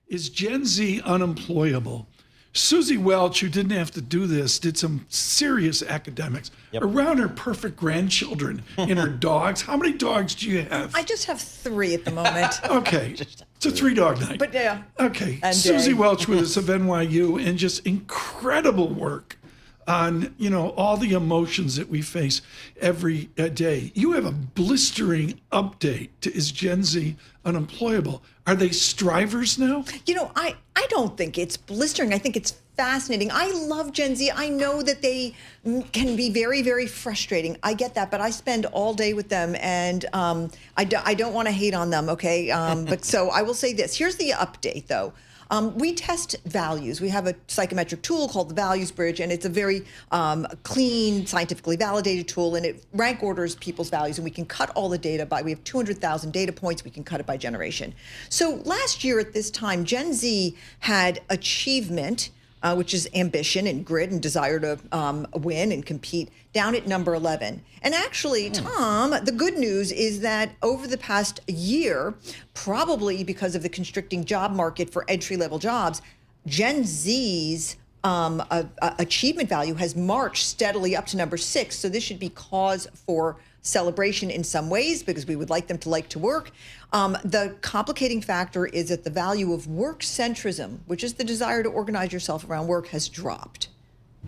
Is Gen Z unemployable? Suzy Welch, who didn't have to do this, did some serious academics around her perfect grandchildren and her dogs. How many dogs do you have? I just have 3 at the moment. Okay. It's a 3-dog night. But yeah. Okay. And Suzy Welch with us of NYU, and just incredible work on, all the emotions that we face every day. You have a blistering update to Is Gen Z unemployable? Are they strivers now? I don't think it's blistering. I think it's fascinating. I love Gen Z. I know that they can be very, very frustrating. I get that, but I spend all day with them, and I don't want to hate on them, okay? But so I will say this. Here's the update, though. We test values. We have a psychometric tool called the Values Bridge, and it's a very clean, scientifically validated tool, and it rank orders people's values, and we can cut all the data we have 200,000 data points. We can cut it by generation. So last year at this time, Gen Z had achievement, which is ambition and grit and desire to win and compete, down at number 11. And actually, Tom, the good news is that over the past year, probably because of the constricting job market for entry-level jobs, Gen Z's achievement value has marched steadily up to number 6. So this should be cause for celebration in some ways, because we would like them to like to work. The complicating factor is that the value of work centrism, which is the desire to organize yourself around work, has dropped.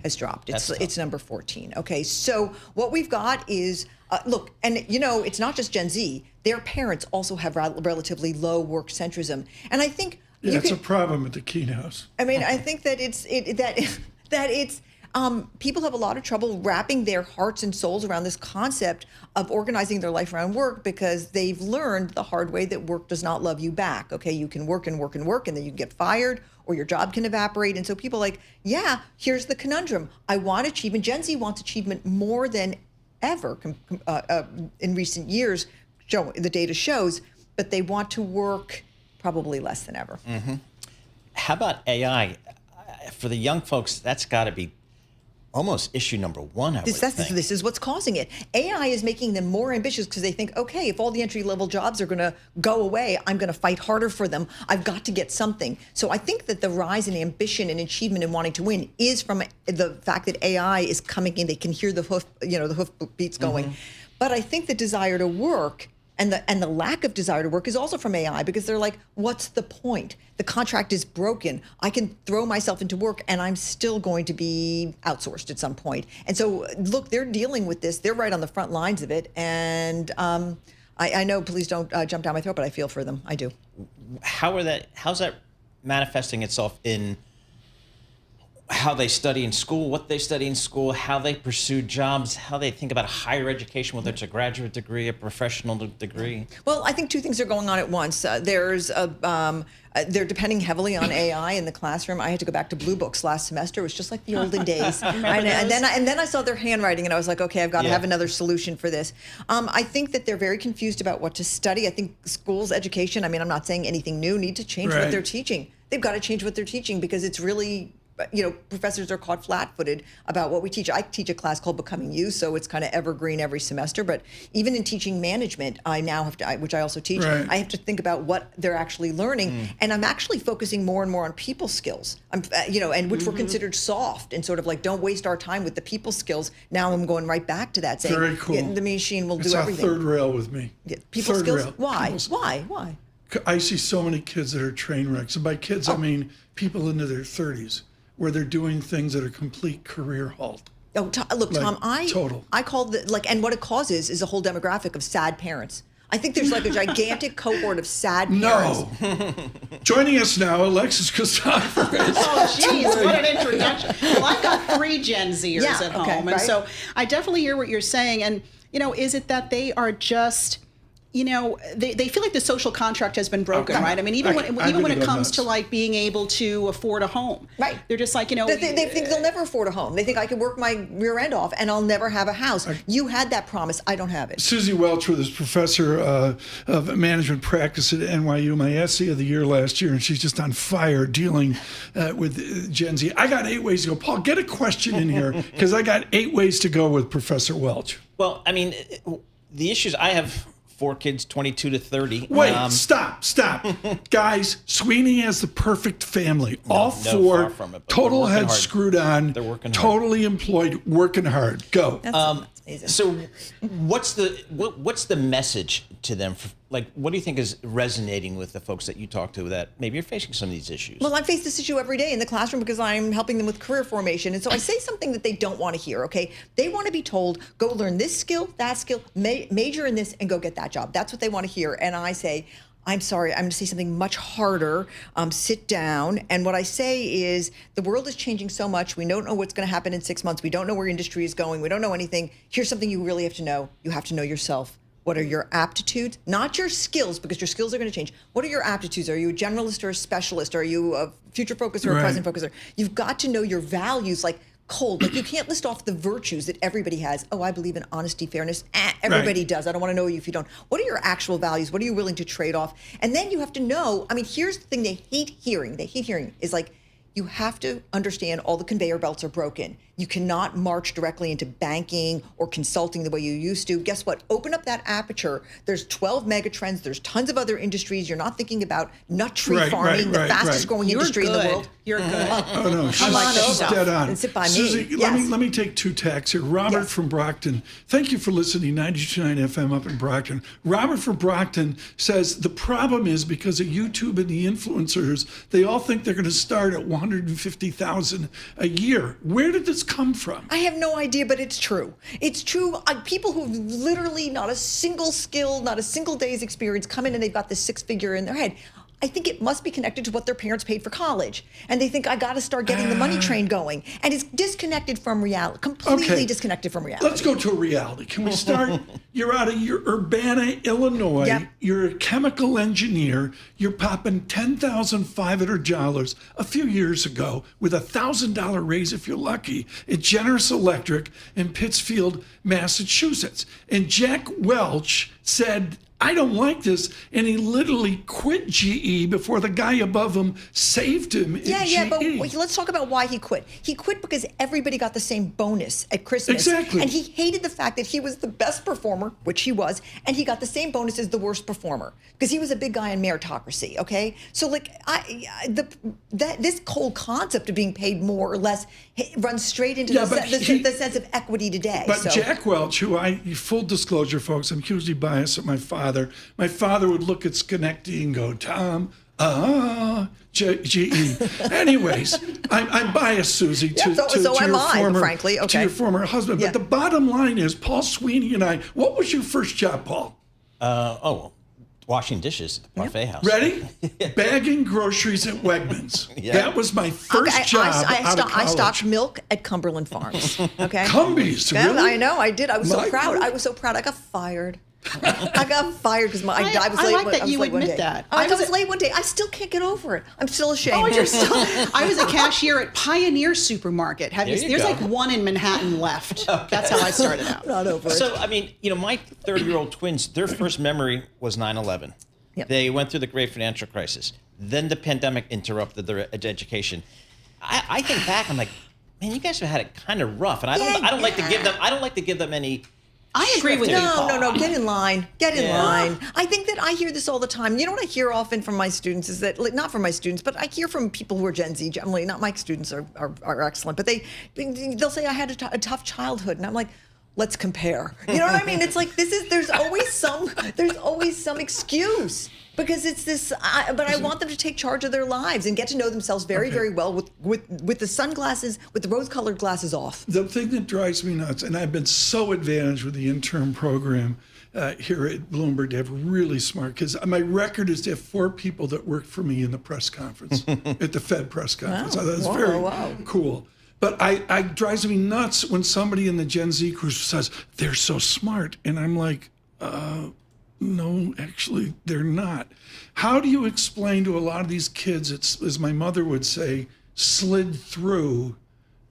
It's number 14. Okay, so what we've got is, look, and it's not just Gen Z. Their parents also have relatively low work centrism. And I think it's a problem at the Keene house. I mean, I think that it's people have a lot of trouble wrapping their hearts and souls around this concept of organizing their life around work, because they've learned the hard way that work does not love you back. Okay, you can work and work and work, and then you get fired, or your job can evaporate. And so people are like, yeah, here's the conundrum. I want achievement. Gen Z wants achievement more than ever in recent years, the data shows, but they want to work probably less than ever. Mm-hmm. How about AI? For the young folks, that's got to be almost issue number 1, I would think. This is what's causing it. AI is making them more ambitious because they think, okay, if all the entry-level jobs are going to go away, I'm going to fight harder for them. I've got to get something. So I think that the rise in ambition and achievement and wanting to win is from the fact that AI is coming in. They can hear the hoofbeats going. Mm-hmm. But I think the desire to work and the lack of desire to work is also from AI, because they're like, what's the point? The contract is broken. I can throw myself into work and I'm still going to be outsourced at some point. And so, look, they're dealing with this. They're right on the front lines of it. And I know, please don't jump down my throat, but I feel for them. I do. How's that manifesting itself in how they study in school, what they study in school, how they pursue jobs, how they think about higher education, whether it's a graduate degree, a professional degree? Well, I think 2 things are going on at once. They're depending heavily on AI in the classroom. I had to go back to Blue Books last semester. It was just like the olden days. and then I saw their handwriting, and I was like, okay, I've got to have another solution for this. I think that they're very confused about what to study. I think schools, education, I mean, I'm not saying anything new, need to change what they're teaching. They've got to change what they're teaching, because it's really, professors are caught flat-footed about what we teach. I teach a class called Becoming You, so it's kind of evergreen every semester. But even in teaching management, I now have to, which I also teach, I have to think about what they're actually learning. And I'm actually focusing more and more on people skills, and which were considered soft and sort of like, don't waste our time with the people skills. Now I'm going right back to that, saying, very cool. The machine will do everything. It's third rail with me. People skills? Rail. Why? Why? I see so many kids that are train wrecks. And by kids, I mean people into their 30s, where they're doing things that are complete career halt. Oh, look, Tom, I call and what it causes is a whole demographic of sad parents. I think there's like a gigantic cohort of sad parents. No. Joining us now, Alexis Christoforous. Oh, geez, what an introduction. Well, I've got 3 Gen Zers at home. And so I definitely hear what you're saying. And, is it that they are just, they feel like the social contract has been broken, right? I mean, even when it comes to like being able to afford a home, right? They're just like, they think they'll never afford a home. They think I can work my rear end off and I'll never have a house. You had that promise. I don't have it. Suzy Welch was professor of management practice at NYU, my essay of the year last year, and she's just on fire dealing with Gen Z. I got 8 ways to go. Paul, get a question in here, because I got 8 ways to go with Professor Welch. Well, I mean, the issues I have 4 kids, 22 to 30. Wait, stop. Guys, Sweeney has the perfect family. All 4, far from it, but total they're head working hard. screwed on, They're working hard. totally employed, working hard. Go. That's amazing. So what's the message to them? Like, what do you think is resonating with the folks that you talk to that maybe are facing some of these issues? Well, I face this issue every day in the classroom because I'm helping them with career formation. And so I say something that they don't want to hear, okay? They want to be told, go learn this skill, that skill, major in this, and go get that job. That's what they want to hear. And I say, I'm sorry, I'm going to say something much harder. Sit down. And what I say is the world is changing so much. We don't know what's going to happen in 6 months. We don't know where industry is going. We don't know anything. Here's something you really have to know. You have to know yourself. What are your aptitudes? Not your skills, because your skills are going to change. What are your aptitudes? Are you a generalist or a specialist? Are you a future focuser or a present focuser? You've got to know your values, like cold. Like you can't list off the virtues that everybody has. Oh, I believe in honesty, fairness. Everybody does. I don't want to know you if you don't. What are your actual values? What are you willing to trade off? And then you have to know, I mean, here's the thing they hate hearing. They hate hearing is like, you have to understand all the conveyor belts are broken. You cannot march directly into banking or consulting the way you used to. Guess what? Open up that aperture. There's 12 mega trends. There's tons of other industries. You're not thinking about nut tree farming, the fastest growing industry in the world. You're good. Oh, no, she's dead on. And sit by Suzy, me. let me take 2 tacks here. Robert from Brockton. Thank you for listening, 92.9 FM up in Brockton. Robert from Brockton says the problem is because of YouTube and the influencers, they all think they're going to start at $150,000 a year. Where did this come from? I have no idea, but it's true. It's true. People who've literally not a single skill, not a single day's experience come in and they've got this 6-figure in their head. I think it must be connected to what their parents paid for college. And they think, I got to start getting the money train going. And it's disconnected from reality, completely disconnected from reality. Let's go to reality. Can we start? You're out of Urbana, Illinois. Yep. You're a chemical engineer. You're popping $10,500 a few years ago with a $1,000 raise if you're lucky at Generous Electric in Pittsfield, Massachusetts. And Jack Welch said, I don't like this. And he literally quit GE before the guy above him saved him at GE. But let's talk about why he quit. He quit because everybody got the same bonus at Christmas. Exactly. And he hated the fact that he was the best performer, which he was, and he got the same bonus as the worst performer because he was a big guy in meritocracy, okay? So like this whole concept of being paid more or less runs straight into the sense of equity today. But Jack Welch, who full disclosure, folks, I'm hugely biased at my father. My father would look at Schenectady and go, Tom, GE. Anyways, I'm biased, Suzy, to your former husband. Yeah. But the bottom line is, Paul Sweeney and I, what was your first job, Paul? Washing dishes at the buffet house. Ready? Bagging groceries at Wegmans. Yeah. That was my first job out of college. I stocked milk at Cumberland Farms. Okay. Cumbies, really? I know, I did. I was so proud. I was so proud. I got fired. I got fired because I was late. I like that you admit that. I was late one day. I still can't get over it. I'm still ashamed. Oh, you're still. I was a cashier at Pioneer Supermarket. There's like one in Manhattan left. That's how I started out. Not over it. So, I mean, my 30-year-old twins, their first memory was 9/11. Yep. They went through the great financial crisis. Then the pandemic interrupted their education. I think back, I'm like, man, you guys have had it kind of rough, and I don't like to give them any. I agree with you. No. Get in line. Get in line. I think that I hear this all the time. You know what I hear often from my students is that, not from my students, but I hear from people who are Gen Z. Generally, not my students are excellent, but they'll say I had a tough childhood, and I'm like, let's compare. You know what I mean? It's like there's always some excuse. Because it's this, but I want them to take charge of their lives and get to know themselves very, very well with the sunglasses, with the rose-colored glasses off. The thing that drives me nuts, and I've been so advantaged with the intern program here at Bloomberg to have really smart, because my record is to have 4 people that worked for me in the press conference, at the Fed press conference. Wow. That's very cool. But it drives me nuts when somebody in the Gen Z crew says, they're so smart. And I'm like, no, actually, they're not. How do you explain to a lot of these kids, it's, as my mother would say, slid through,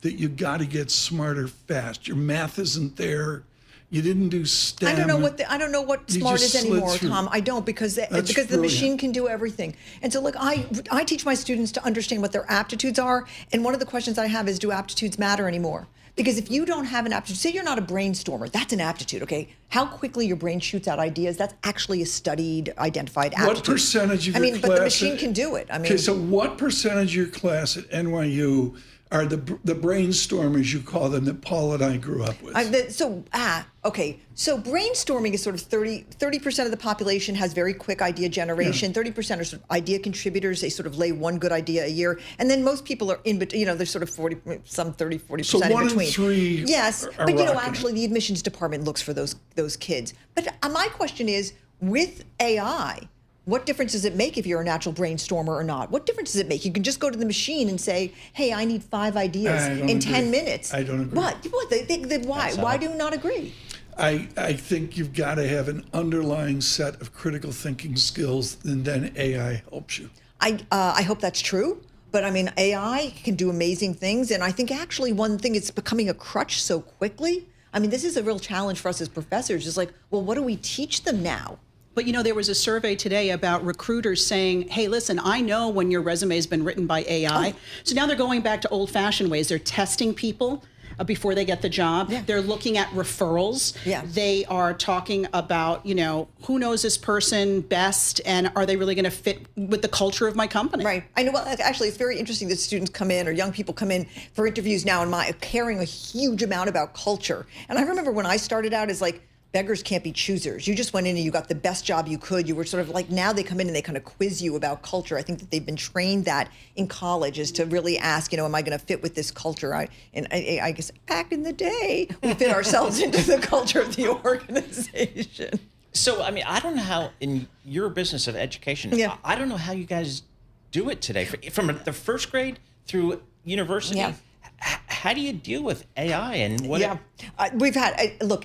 that you got to get smarter fast? Your math isn't there. You didn't do STEM. I don't know what smart is anymore, Tom. I don't, because the machine can do everything. And so, look, I teach my students to understand what their aptitudes are. And one of the questions I have is, do aptitudes matter anymore? Because if you don't have an aptitude, say you're not a brainstormer, that's an aptitude, okay? How quickly your brain shoots out ideas, that's actually a studied, identified aptitude. What percentage of your class? But the machine can do it. Okay, so what percentage of your class at NYU are the brainstormers, you call them, that Paul and I grew up with? Okay. So brainstorming is sort of 30% of the population has very quick idea generation. 30% are sort of idea contributors. They sort of lay one good idea a year. And then most people are in between, they're sort of 40, some 30, 40% in between. So 1 in 3 Yes, are but actually the admissions department looks for those kids. But my question is, with AI, what difference does it make if you're a natural brainstormer or not? What difference does it make? You can just go to the machine and say, hey, I need 5 ideas in 10 minutes. I don't agree. What? Why? Why do you not agree? I think you've got to have an underlying set of critical thinking skills, and then AI helps you. I hope that's true. But I mean, AI can do amazing things. And I think actually one thing, it's becoming a crutch so quickly. I mean, this is a real challenge for us as professors. It's like, well, what do we teach them now? But, there was a survey today about recruiters saying, hey, listen, I know when your resume has been written by AI. So now they're going back to old-fashioned ways. They're testing people before they get the job. Yeah. They're looking at referrals. Yeah. They are talking about, who knows this person best, and are they really going to fit with the culture of my company? Right. I know. Well, actually, it's very interesting that students come in, or young people come in for interviews now, and caring a huge amount about culture. And I remember when I started out as beggars can't be choosers. You just went in and you got the best job you could. You were sort of now they come in and they kind of quiz you about culture. I think that they've been trained that in college is to really ask, am I going to fit with this culture? I guess back in the day, we fit ourselves into the culture of the organization. So, I don't know how in your business of education, I don't know how you guys do it today. From the first grade through university. Yeah. How do you deal with AI and what? Yeah, we've had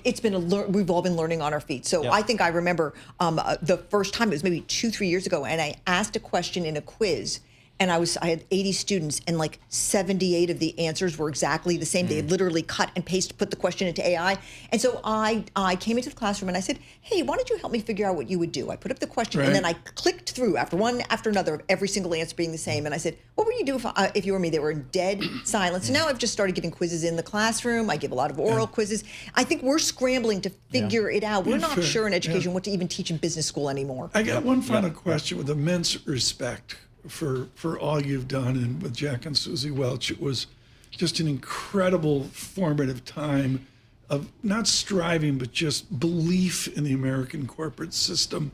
it's been we've all been learning on our feet. So I think I remember the first time, it was maybe 2-3 years ago, and I asked a question in a quiz, and I had 80 students, and 78 of the answers were exactly the same. They had literally cut and put the question into AI. And so I came into the classroom and I said, hey, why don't you help me figure out what you would do? I put up the question, and then I clicked through after one after another of every single answer being the same. And I said, what would you do if you were me? They were in dead silence. So now I've just started giving quizzes in the classroom. I give a lot of oral quizzes. I think we're scrambling to figure it out. We're not sure in education what to even teach in business school anymore. I got one final question with immense respect for all you've done, and with Jack and Suzy Welch. It was just an incredible formative time of not striving, but just belief in the American corporate system.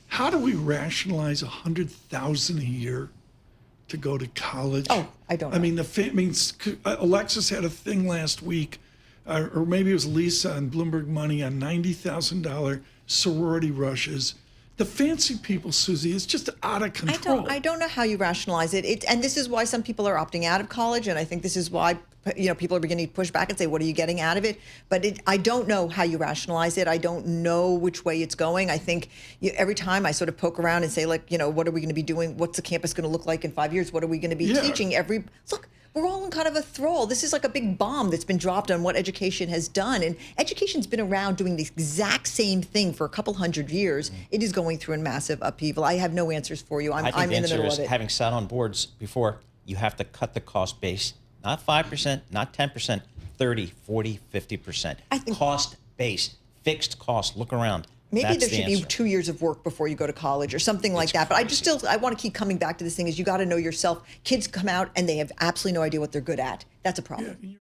How do we rationalize $100,000 a year to go to college? Oh, I don't know. Alexis had a thing last week, or maybe it was Lisa on Bloomberg Money, on $90,000 sorority rushes. The fancy people, Suzy, is just out of control. I don't know how you rationalize it. And this is why some people are opting out of college, and I think this is why people are beginning to push back and say, what are you getting out of it? But I don't know how you rationalize it. I don't know which way it's going. I think every time I sort of poke around and say, what are we going to be doing? What's the campus going to look like in 5 years? What are we going to be teaching? Look, we're all in kind of a thrall. This is like a big bomb that's been dropped on what education has done. And education's been around doing the exact same thing for a couple hundred years. It is going through a massive upheaval. I have no answers for you. I'm in the middle of it. Having sat on boards before, you have to cut the cost base, not 5%, not 10%, 30, 40, 50%. Cost base, fixed cost. Look around. Maybe there should be 2 years of work before you go to college or something like that. But I want to keep coming back to this thing is you got to know yourself. Kids come out and they have absolutely no idea what they're good at. That's a problem. Yeah.